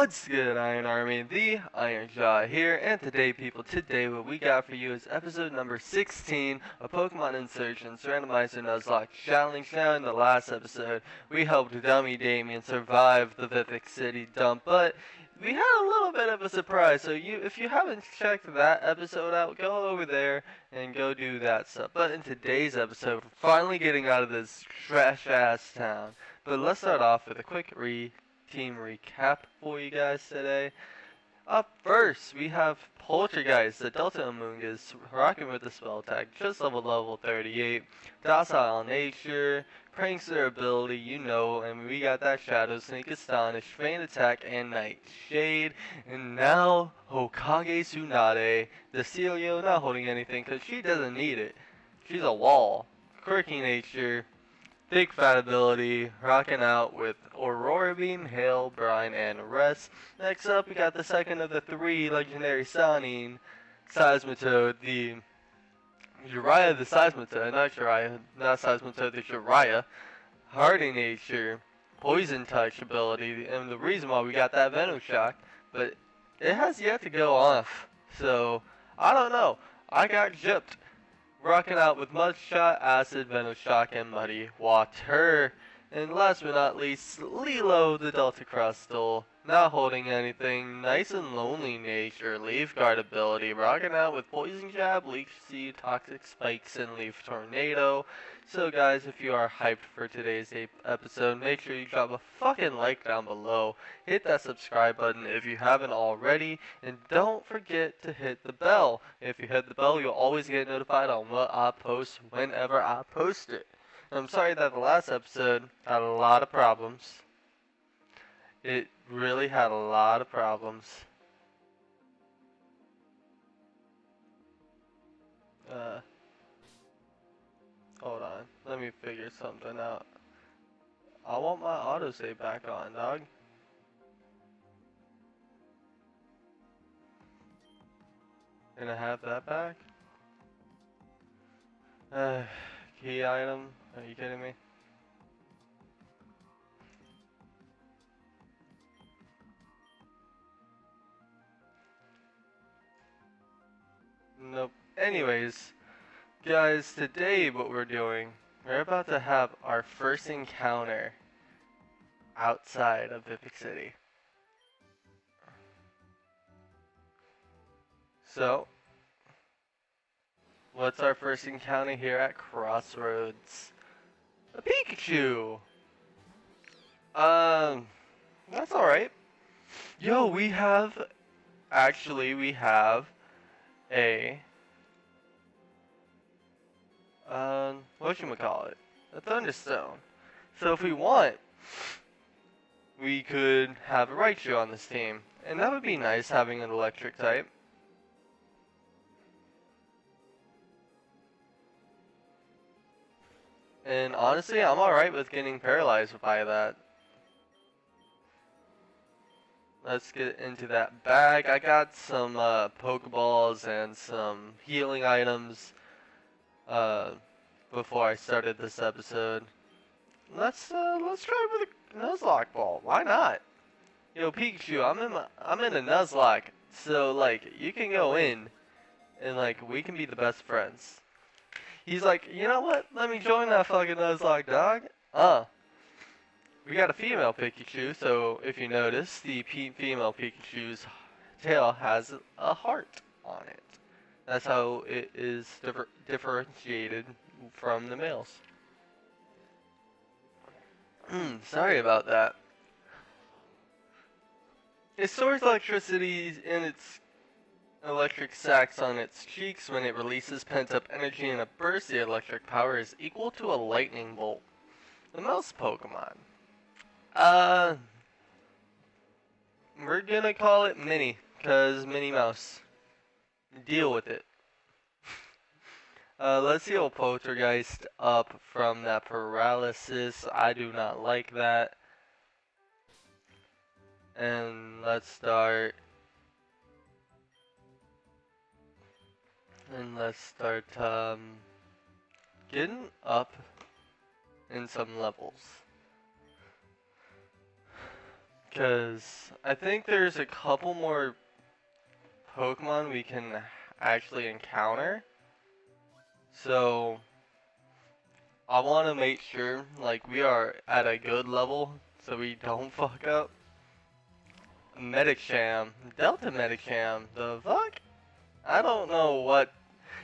What's good, Iron Army? The Iron Jaw here, and today, people, what we got for you is episode number 16 of Pokemon Insurgence Randomizer Nuzlocke Challenge. Now, in the last episode, we helped Dummy Damien survive the Vipik City dump, but we had a little bit of a surprise, so if you haven't checked that episode out, go over there and go do that stuff. But in today's episode, we're finally getting out of this trash-ass town. But let's start off with a quick team recap for you guys today. Up first, we have Poltergeist, the Delta Amoongus, rocking with the spell attack, just level 38. Docile nature, prankster ability, you know, and we got that Shadow Sneak, Astonish, Feint Attack, and Nightshade. And now, Hokage Tsunade, the Celio, not holding anything because she doesn't need it. She's a wall. Quirky nature, big fat ability, rocking out with Aurora Beam, Hail, Brine, and Rest. Next up, we got the second of the three legendary Sonic Seismitoad, the Uriah the Seismitoad, not Seismitoad, the Uriah. Hardy nature, Poison Touch ability, and the reason why we got that Venom Shock, but it has yet to go off, so I don't know. I got gypped. Rocking out with Mud Shot, Acid, Venom Shock, and Muddy Water. And last but not least, Lilo the Delta Crustal, not holding anything, nice and lonely nature, Leaf Guard ability, rocking out with Poison Jab, Leech Seed, Toxic Spikes, and Leaf Tornado. So guys, if you are hyped for today's episode, make sure you drop a fucking like down below, hit that subscribe button if you haven't already, and don't forget to hit the bell. If you hit the bell, you'll always get notified on what I post whenever I post it. I'm sorry that the last episode had a lot of problems. It really had a lot of problems. Hold on. Let me figure something out. I want my autosave back on, dog. Can I have that back? Key item? Are you kidding me? Nope. Anyways, guys, today what we're doing, we're about to have our first encounter outside of Vipik City. So, what's our first encounter here at Crossroads? A Pikachu! That's alright. Yo, we have a, whatchamacallit, a Thunderstone. So if we want, we could have a Raichu on this team. And that would be nice, having an electric type. And honestly, I'm alright with getting paralyzed by that. Let's get into that bag. I got some Pokeballs and some healing items before I started this episode. Let's try with a Nuzlocke ball. Why not? Yo, Pikachu, I'm in a Nuzlocke, so like you can go in, and like we can be the best friends. He's like, you know what? Let me join that fucking Nuzlocke, dog. We got a female Pikachu, so if you notice, the female Pikachu's tail has a heart on it. That's how it is differentiated from the males. Sorry about that. It stores electricity in its electric sacs on its cheeks. When it releases pent-up energy in a burst, the electric power is equal to a lightning bolt. The mouse Pokemon. We're gonna call it Minnie, cause Minnie Mouse. Deal with it. Let's heal Poltergeist up from that paralysis. I do not like that. And let's start. Getting up in some levels. Because I think there's a couple more Pokemon we can actually encounter. So I want to make sure like we are at a good level so we don't fuck up. Medicham, Delta Medicham, the fuck? I don't know what.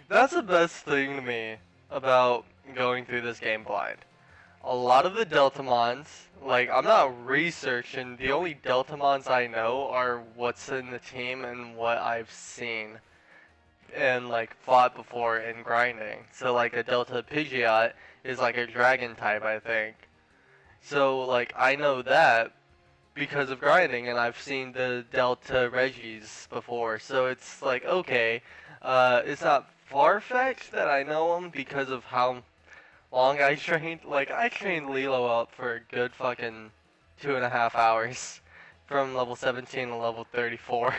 That's the best thing to me about going through this game blind. A lot of the Deltamons, like, I'm not researching, the only Deltamons I know are what's in the team and what I've seen and, like, fought before in grinding. So, like, a Delta Pidgeot is, like, a dragon type, I think. So, like, I know that because of grinding, and I've seen the Delta Regis before. So, it's, like, okay, it's not far-fetched that I know them because of how long I trained. Like, I trained Lilo up for a good fucking 2.5 hours from level 17 to level 34.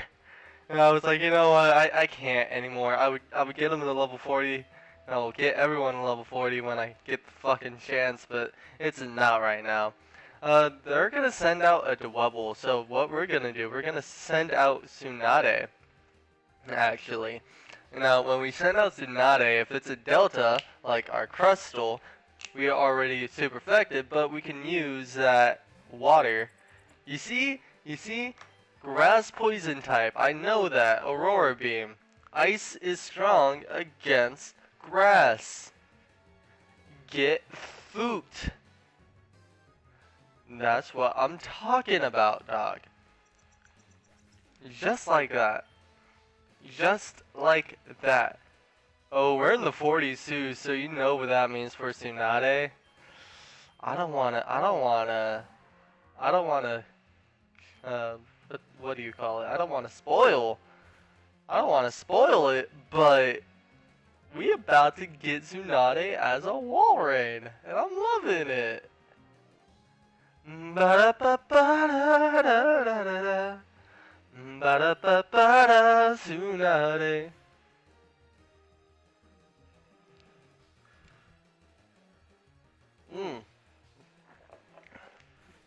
And I was like, you know what, I can't anymore. I would get him to level 40, and I will get everyone to level 40 when I get the fucking chance, but it's not right now. They're gonna send out a Dwebble, so what we're gonna do, we're gonna send out Tsunade, actually. Now, when we send out Tsunade, if it's a Delta, like our Crustal, we are already super effective, but we can use that water. You see? Grass poison type, I know that. Aurora Beam. Ice is strong against grass. Get foot. That's what I'm talking about, dog. Just like that. Just like that. Oh, we're in the 40s too, so you know what that means for Tsunade. I don't wanna, what do you call it? I don't wanna spoil it, but we about to get Tsunade as a wall raid, and I'm loving it. Ba-da-ba-ba-da-da-da-da. Ba-da-ba-ba-da, Tsunade.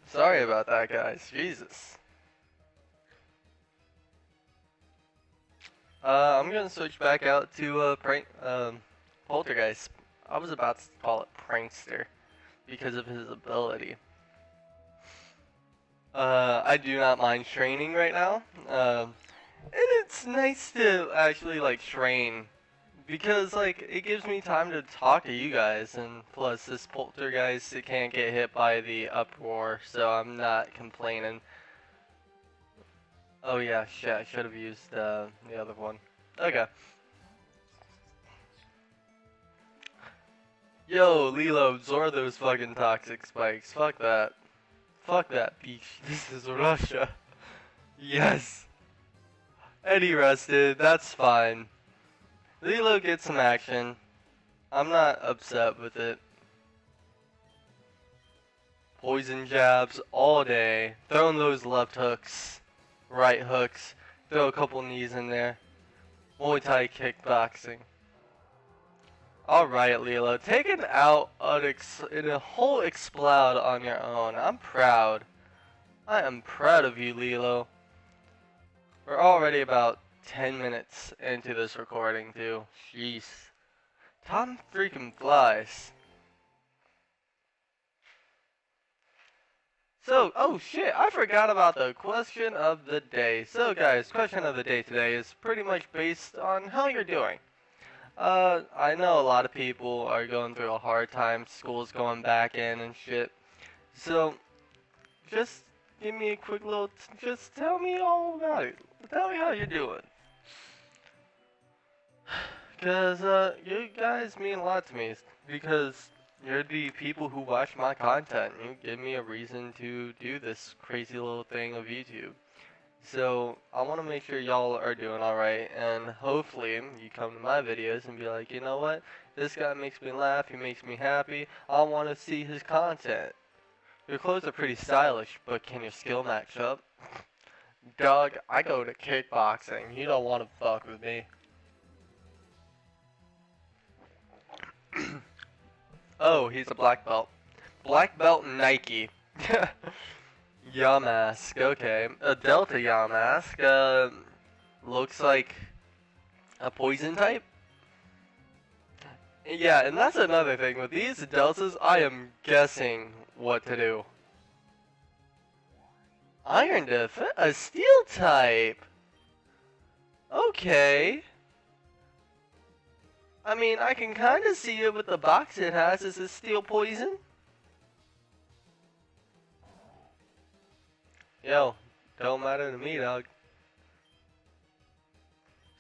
Sorry about that, guys. Jesus. I'm gonna switch back out to Poltergeist. I was about to call it Prankster because of his ability. I do not mind training right now. And it's nice to actually like train because like it gives me time to talk to you guys, and plus this Poltergeist, it can't get hit by the uproar, so I'm not complaining. Oh yeah, shit, I should have used the other one. Okay. Yo, Lilo, absorb those fucking toxic spikes. Fuck that. Fuck that beach. This is Russia. Yes. Eddie rested, that's fine. Lilo gets some action. I'm not upset with it. Poison jabs all day. Throwing those left hooks, right hooks. Throw a couple knees in there. Muay Thai kickboxing. Alright, Lilo. Taking out in a whole explode on your own. I'm proud. I am proud of you, Lilo. We're already about 10 minutes into this recording, too. Jeez. Time freaking flies. So, oh shit, I forgot about the question of the day. So guys, question of the day today is pretty much based on how you're doing. I know a lot of people are going through a hard time, school's going back in and shit. So, just give me a quick little, just tell me all about it. Tell me how you're doing. Cause, you guys mean a lot to me, because you're the people who watch my content. You give me a reason to do this crazy little thing of YouTube. So, I want to make sure y'all are doing alright, and hopefully you come to my videos and be like, you know what, this guy makes me laugh, he makes me happy, I want to see his content. Your clothes are pretty stylish, but can your skill match up? Doug, I go to kickboxing, you don't want to fuck with me. Oh, he's a black belt. Black belt Nike. Yamask, okay. A Delta Yamask, looks like a poison type. Yeah, and that's another thing. With these Deltas, I am guessing what to do. Iron Defense? A Steel type? Okay. I mean, I can kind of see it with the box it has. Is it Steel Poison? Yo, don't matter to me, dog.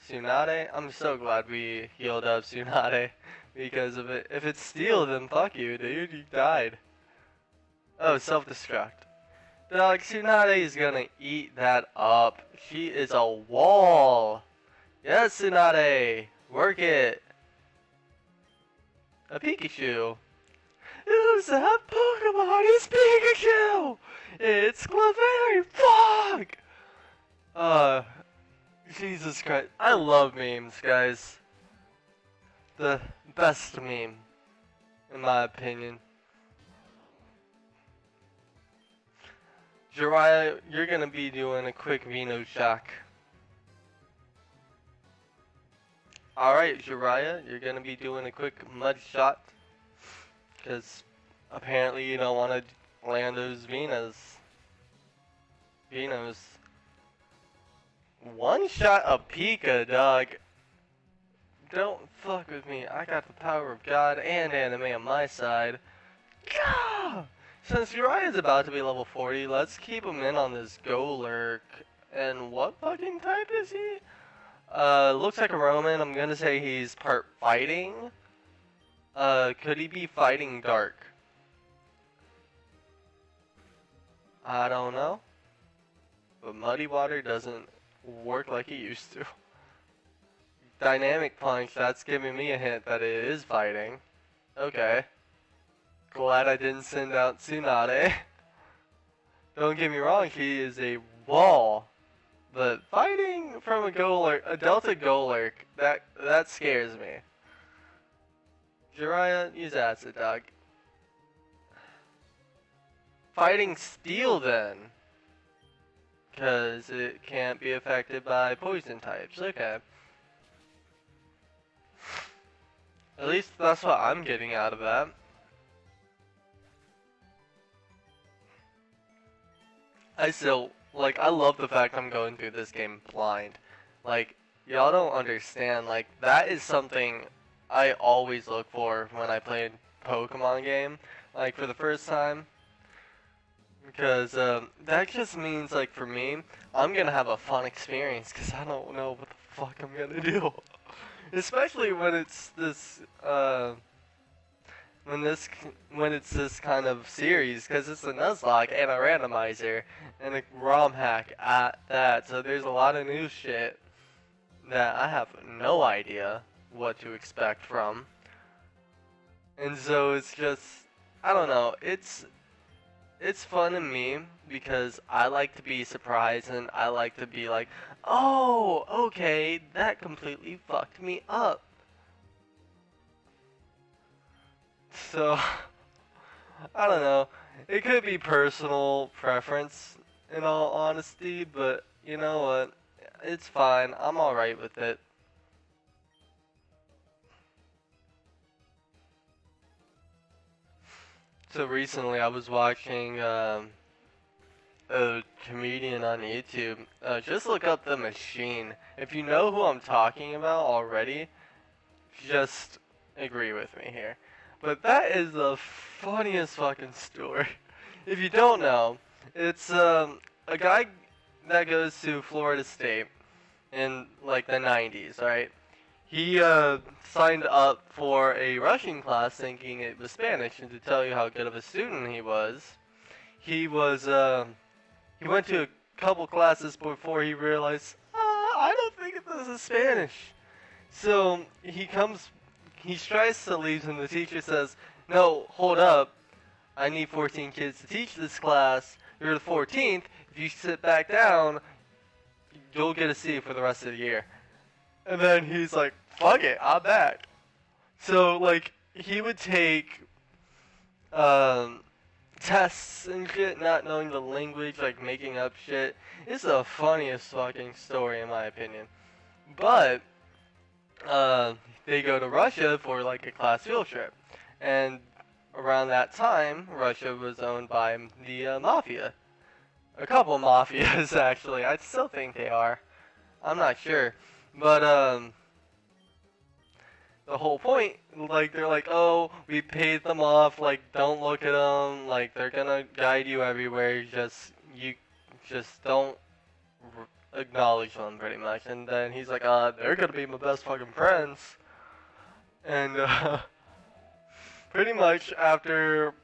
Tsunade? I'm so glad we healed up Tsunade because of it. If it's Steel, then fuck you, dude. You died. Oh, self-destruct. Dog, Tsunade is gonna eat that up. She is a wall. Yes, Tsunade. Work it. A Pikachu. Who's that Pokemon? It's Pikachu! It's Clefairy! Fuck! Jesus Christ. I love memes, guys. The best meme, in my opinion. Jiraiya, you're gonna be doing a quick Veno shock. Alright, Jiraiya, you're gonna be doing a quick mud shot. Because apparently you don't want to land those Venos. One shot a Pika, dog. Don't fuck with me. I got the power of God and anime on my side. Gah! Since Uriah's about to be level 40, let's keep him in on this Golurk. And what fucking type is he? Looks like a Roman. I'm gonna say he's part fighting. Could he be fighting Dark? I don't know. But Muddy Water doesn't work like it used to. Dynamic Punch, that's giving me a hint that it is fighting. Okay. Glad I didn't send out Tsunade. Don't get me wrong, she is a wall. But fighting from a Golurk, a Delta Golurk, that scares me. Jiraiya, use Acid Dog. Fighting Steel then. Because it can't be affected by poison types. Okay. At least that's what I'm getting out of that. I love the fact I'm going through this game blind. Like, y'all don't understand, like, that is something I always look for when I play a Pokemon game, like, for the first time. Because, that just means, like, for me, I'm gonna have a fun experience, because I don't know what the fuck I'm gonna do. Especially when it's this, when it's this kind of series, because it's a Nuzlocke and a randomizer and a ROM hack at that, so there's a lot of new shit that I have no idea what to expect from. And so it's just, I don't know, it's fun to me because I like to be surprised and I like to be like, oh, okay, that completely fucked me up. So, I don't know. It could be personal preference, in all honesty, but you know what? It's fine. I'm alright with it. So recently I was watching a comedian on YouTube. Just look up The Machine. If you know who I'm talking about already, just agree with me here. But that is the funniest fucking story. If you don't know, it's a guy that goes to Florida State in like the 90s, right? He signed up for a Russian class thinking it was Spanish, and to tell you how good of a student he was he went to a couple classes before he realized, I don't think this is Spanish. So he tries to leave, and the teacher says, no, hold up, I need 14 kids to teach this class. You're the 14th. If you sit back down, you'll get a C for the rest of the year. And then he's like, fuck it, I'm back. So, like, he would take tests and shit, not knowing the language, like making up shit. It's the funniest fucking story in my opinion. But they go to Russia for like a class field trip, and around that time, Russia was owned by the mafia. A couple mafias actually. I still think they are. I'm not sure, but the whole point, like, they're like, oh, we paid them off, like, don't look at them, like, they're gonna guide you everywhere, you just don't acknowledge them, pretty much. And then he's like, they're gonna be my best fucking friends. And, pretty much after,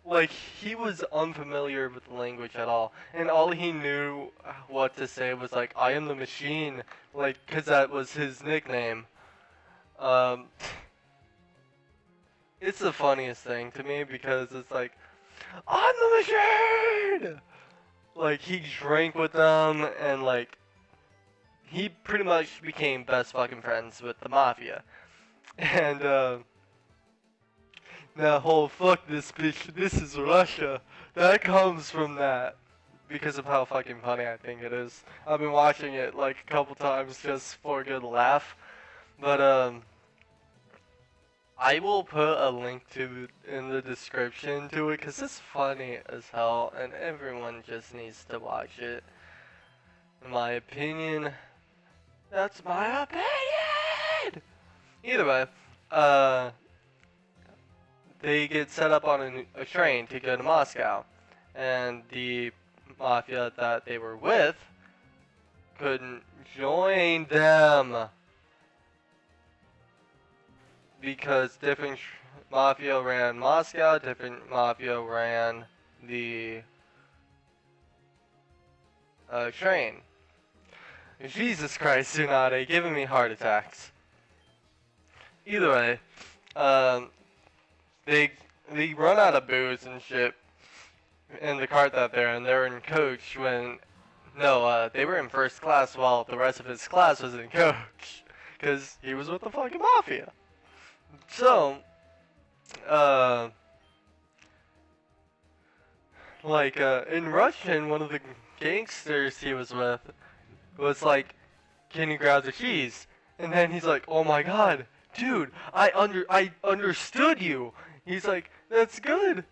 like, he was unfamiliar with the language at all, and all he knew what to say was, like, I am the machine, like, cause that was his nickname. It's the funniest thing to me because it's like, I'm the machine! Like, he drank with them and, like, he pretty much became best fucking friends with the mafia. And, that whole fuck this bitch, this is Russia, that comes from that. Because of how fucking funny I think it is. I've been watching it, like, a couple times just for a good laugh. But, I will put a link to in the description to it because it's funny as hell and everyone just needs to watch it. In my opinion, that's my opinion! Either way, they get set up on a train to go to Moscow, and the mafia that they were with couldn't join them. Because different mafia ran Moscow, different mafia ran the train. Jesus Christ, Tsunade, giving me heart attacks. Either way, they run out of booze and shit in the cart that they're in. They're in coach when, no, they were in first class while the rest of his class was in coach. Because he was with the fucking mafia. So, in Russian, one of the gangsters he was with was like, can you grab the keys? And then he's like, oh my god, dude, I understood you. He's like, that's good.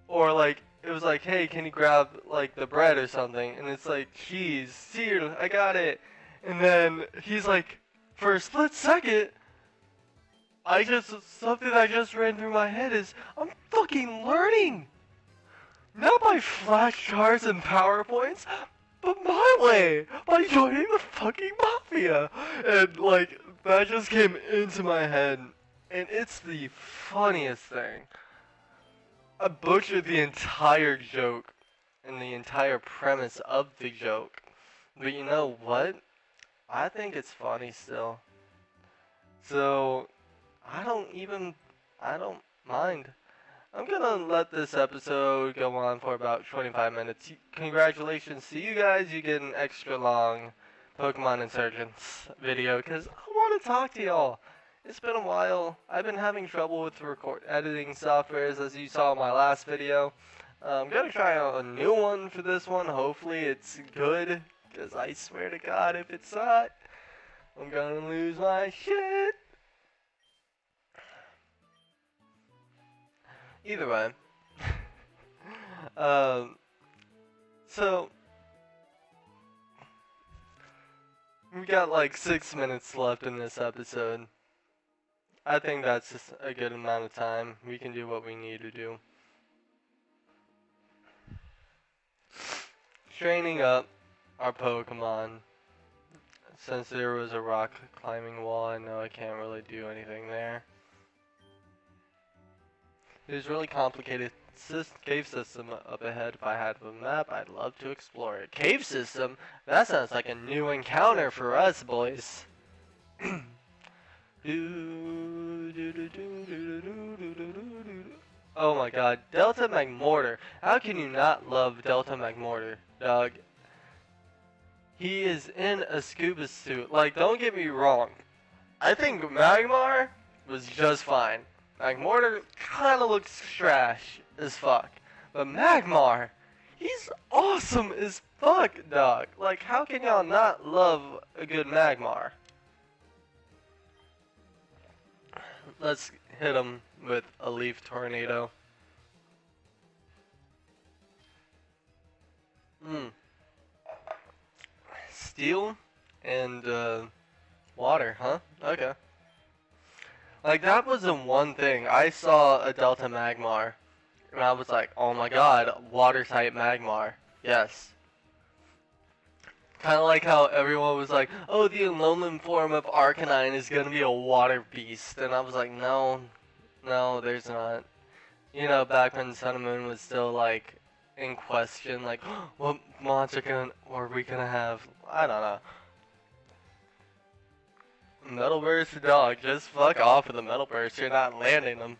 Or like, it was like, hey, can you grab like the bread or something? And it's like, cheese, here, I got it. And then he's like, for a split second, something that just ran through my head is, I'm fucking learning! Not by flashcards and PowerPoints, but my way! By joining the fucking mafia! And, like, that just came into my head, and it's the funniest thing. I butchered the entire joke, and the entire premise of the joke. But you know what? I think it's funny still. So, I don't mind. I'm gonna let this episode go on for about 25 minutes. Congratulations to you guys, you get an extra long Pokemon Insurgence video, because I want to talk to y'all. It's been a while. I've been having trouble with editing softwares, as you saw in my last video. I'm gonna try out a new one for this one. Hopefully it's good, because I swear to God, if it's not, I'm gonna lose my shit. Either way, so we got like 6 minutes left in this episode. I think that's just a good amount of time. We can do what we need to do. Training up our Pokemon. Since there was a rock climbing wall, I know I can't really do anything there. There's a really complicated cave system up ahead. If I had a map, I'd love to explore it. Cave system? That sounds like a new encounter for us, boys. Oh my god, Delta Magmortar. How can you not love Delta Magmortar, dog? He is in a scuba suit. Like, don't get me wrong. I think Magmar was just fine. Like, Mortar kinda looks trash as fuck. But Magmar, he's awesome as fuck, dog. Like, how can y'all not love a good Magmar? Let's hit him with a Leaf Tornado. Steel and water, huh? Okay. Like, that was the one thing. I saw a Delta Magmar, and I was like, oh my god, water type Magmar. Yes. Kind of like how everyone was like, oh, the Alolan form of Arcanine is gonna be a water beast. And I was like, no, there's not. You know, back when Sun and Moon was still, like, in question, like, what monster are we gonna have? I don't know. Metal Burst, dog, just fuck off with the Metal Burst, you're not landing them.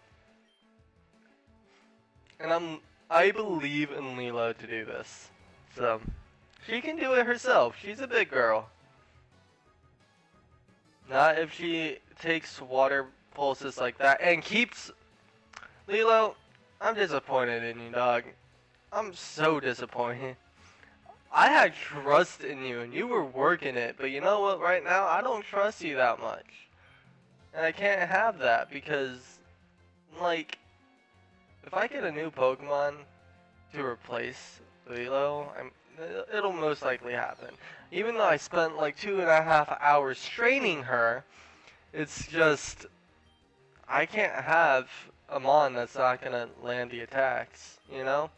And I believe in Lilo to do this. So, she can do it herself, she's a big girl. Not if she takes water pulses like that and keeps... Lilo, I'm disappointed in you, dog. I'm so disappointed. I had trust in you, and you were working it, but you know what, right now, I don't trust you that much. And I can't have that, because, like, if I get a new Pokemon to replace Lilo, it'll most likely happen. Even though I spent, like, 2.5 hours training her, it's just, I can't have a Mon that's not gonna land the attacks, you know?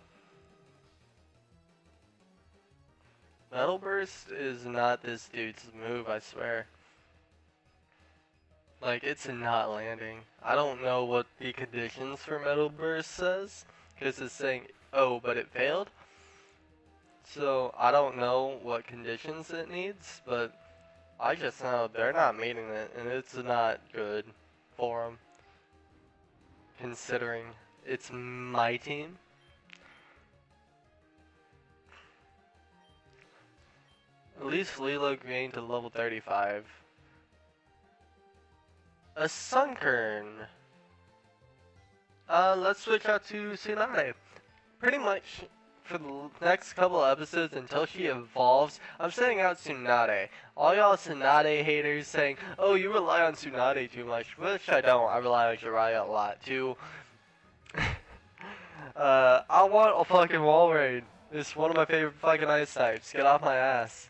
Metal Burst is not this dude's move, I swear. Like, it's not landing. I don't know what the conditions for Metal Burst says, because it's saying, oh, but it failed. So, I don't know what conditions it needs, but I just know they're not meeting it, and it's not good for them. Considering it's my team. At least Lilo gained to level 35. A Sunkern. Let's switch out to Tsunade. Pretty much for the next couple of episodes until she evolves, I'm sending out Tsunade. All y'all Tsunade haters saying, oh, you rely on Tsunade too much, which I don't. I rely on Jiraiya a lot too. I want a fucking wall raid. It's one of my favorite fucking ice types. Get off my ass.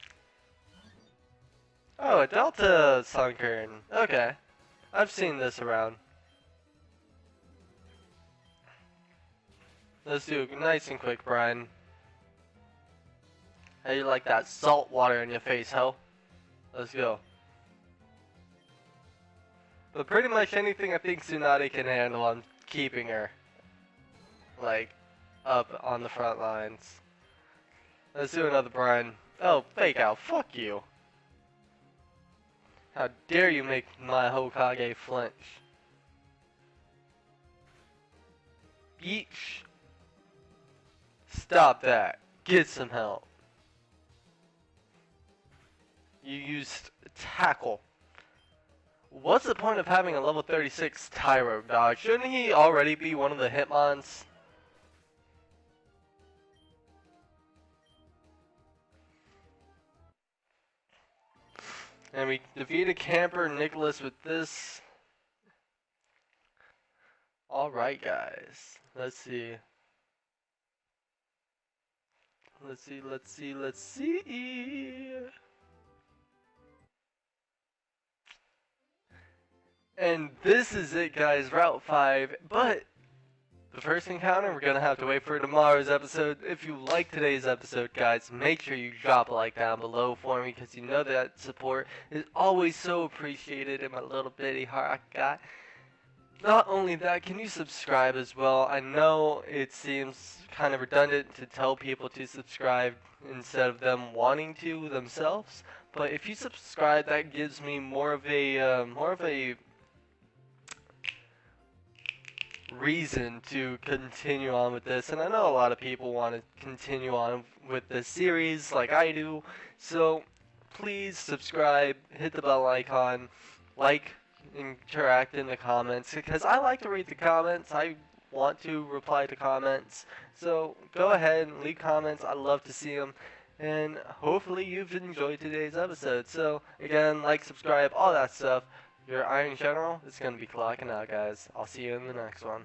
Oh, a Delta Sunkern. Okay. I've seen this around. Let's do it nice and quick, Brian. How you like that salt water in your face, ho? Let's go. But pretty much anything I think Tsunade can handle, I'm keeping her. Like, up on the front lines. Let's do another Brian. Oh, fake out. Fuck you. How dare you make my Hokage flinch? Beach. Stop that. Get some help. You used tackle. What's the point of having a level 36 Tyro, dog? Shouldn't he already be one of the Hitmons? And we defeated Camper Nicholas with this. Alright, guys. Let's see. Let's see. And this is it, guys. Route 5. But the first encounter, we're going to have to wait for tomorrow's episode. If you like today's episode, guys, make sure you drop a like down below for me, because you know that support is always so appreciated in my little bitty heart I got. Not only that, can you subscribe as well? I know it seems kind of redundant to tell people to subscribe instead of them wanting to themselves, but if you subscribe, that gives me more of a reason to continue on with this. And I know a lot of people want to continue on with this series like I do, so please subscribe, hit the bell icon, like interact in the comments because I like to read the comments. I want to reply to comments. So go ahead and leave comments. I love to see them. And hopefully you've enjoyed today's episode. So again, like, subscribe, all that stuff. Your Iron General is going to be clocking out, guys. I'll see you in the next one.